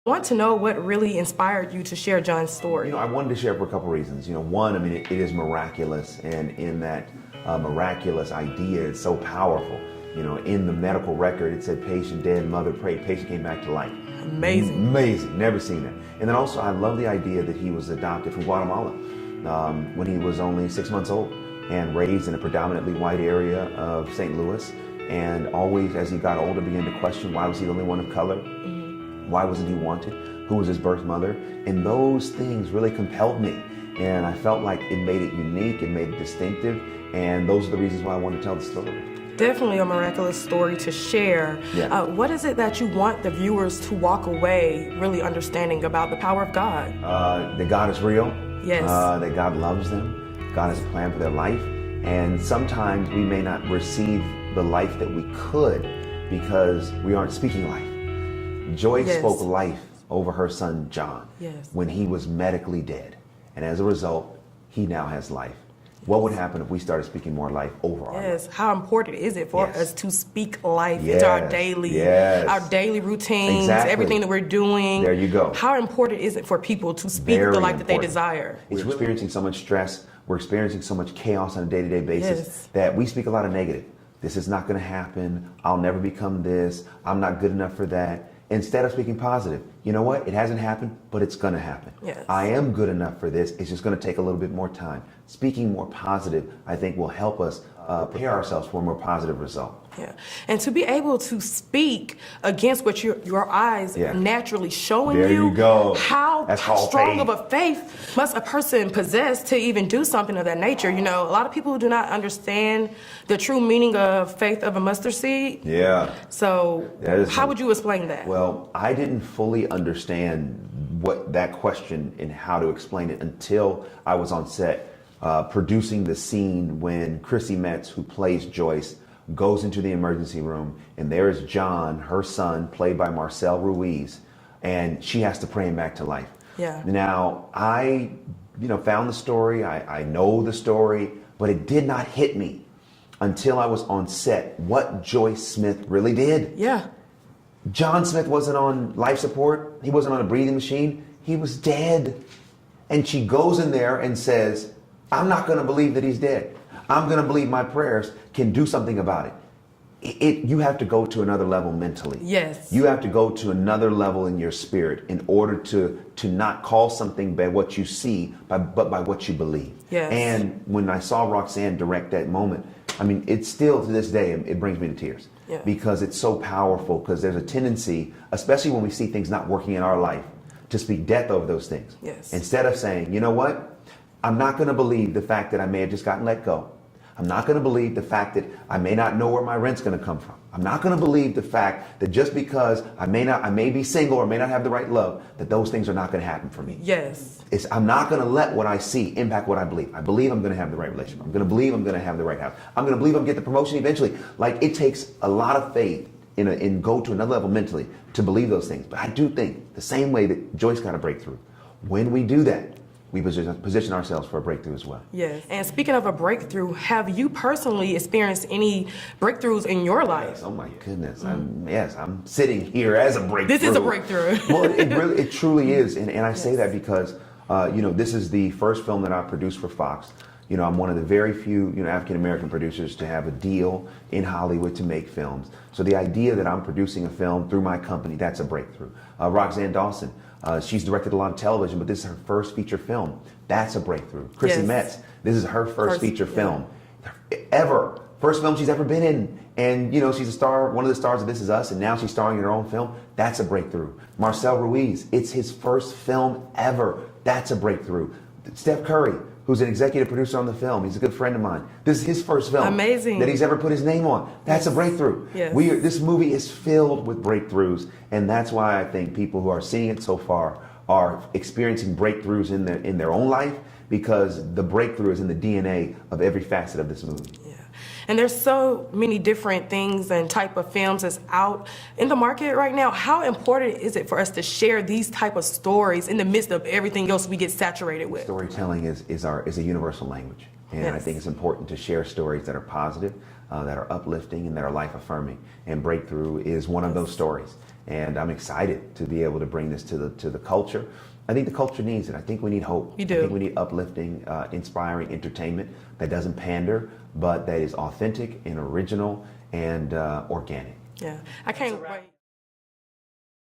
Want to know what really inspired you to share John's story. I wanted to share it for a couple reasons. One, I mean, it is miraculous, and in that miraculous idea, it's so powerful. In the medical record, it said patient dead, mother prayed, patient came back to life. Amazing. Amazing, never seen that. And then also, I love the idea that he was adopted from Guatemala when he was only 6 months old and raised in a predominantly white area of St. Louis. And always, as he got older, began to question, why was he the only one of color? Why wasn't he wanted? Who was his birth mother? And those things really compelled me. And I felt like it made it unique, it made it distinctive. And those are the reasons why I want to tell the story. Definitely a miraculous story to share. Yeah. What is it that you want the viewers to walk away really understanding about the power of God? That God is real. Yes. That God loves them. God has a plan for their life. And sometimes we may not receive the life that we could because we aren't speaking life. Joy spoke life over her son John when he was medically dead. And as a result, he now has life. What would happen if we started speaking more life over our life? How important is it for us to speak life into our daily routines, everything that we're doing? There you go. How important is it for people to speak the life that they desire? We're experiencing so much stress. We're experiencing so much chaos on a day-to-day basis that we speak a lot of negative. This is not going to happen. I'll never become this. I'm not good enough for that. Instead of speaking positive, you know what? It hasn't happened, but it's going to happen. Yes. I am good enough for this. It's just going to take a little bit more time. Speaking more positive, I think, will help us prepare ourselves for a more positive result. Yeah, and to be able to speak against what your eyes naturally showing there you go. How strong faith. of a faith must a person possess to even do something of that nature? A lot of people do not understand the true meaning of faith of a mustard seed. Yeah. So how would you explain that? Well, I didn't fully understand what that question and how to explain it until I was on set producing the scene when Chrissy Metz, who plays Joyce, goes into the emergency room, and there is John, her son, played by Marcel Ruiz, and she has to pray him back to life. Yeah. Now, I found the story, I know the story, but it did not hit me until I was on set what Joyce Smith really did. Yeah. John Smith wasn't on life support, he wasn't on a breathing machine, he was dead. And she goes in there and says, I'm not going to believe that he's dead. I'm going to believe my prayers can do something about it. You have to go to another level mentally. Yes. You have to go to another level in your spirit in order to not call something by what you see, but by what you believe. Yes. And when I saw Roxanne direct that moment, I mean, it's still to this day, it brings me to tears. Yeah. Because it's so powerful, because there's a tendency, especially when we see things not working in our life, to speak death over those things. Yes. Instead of saying, you know what? I'm not going to believe the fact that I may have just gotten let go. I'm not going to believe the fact that I may not know where my rent's going to come from. I'm not going to believe the fact that just because I may be single or may not have the right love, that those things are not going to happen for me. Yes. I'm not going to let what I see impact what I believe. I believe I'm going to have the right relationship. I'm going to believe I'm going to have the right house. I'm going to believe I'm going to get the promotion eventually. Like, it takes a lot of faith in go to another level mentally to believe those things. But I do think the same way that Joyce got a breakthrough, when we do that, we position ourselves for a breakthrough as well. Yes. And speaking of a breakthrough, have you personally experienced any breakthroughs in your life? Yes. Oh my goodness. I'm sitting here as a breakthrough. This is a breakthrough. Well, it truly is. And I say that because, this is the first film that I produced for Fox. I'm one of the very few, African-American producers to have a deal in Hollywood to make films. So the idea that I'm producing a film through my company, that's a breakthrough. Roxanne Dawson, she's directed a lot of television, but this is her first feature film. That's a breakthrough. Chrissy Metz, this is her first feature film ever. First film she's ever been in. And, she's a star, one of the stars of This Is Us, and now she's starring in her own film. That's a breakthrough. Marcel Ruiz, it's his first film ever. That's a breakthrough. Steph Curry, who's an executive producer on the film. He's a good friend of mine. This is his first film that he's ever put his name on. That's a breakthrough. Yes. This movie is filled with breakthroughs, and that's why I think people who are seeing it so far are experiencing breakthroughs in their own life, because the breakthrough is in the DNA of every facet of this movie. Yeah. And there's so many different things and type of films that's out in the market right now. How important is it for us to share these type of stories in the midst of everything else we get saturated with? Storytelling is a universal language. And I think it's important to share stories that are positive, that are uplifting, and that are life affirming. And Breakthrough is one of those stories. and I'm excited to be able to bring this to the culture. I think the culture needs it. I think we need hope. You do. I think we need uplifting, inspiring entertainment that doesn't pander, but that is authentic and original and organic. Yeah, I can't wait.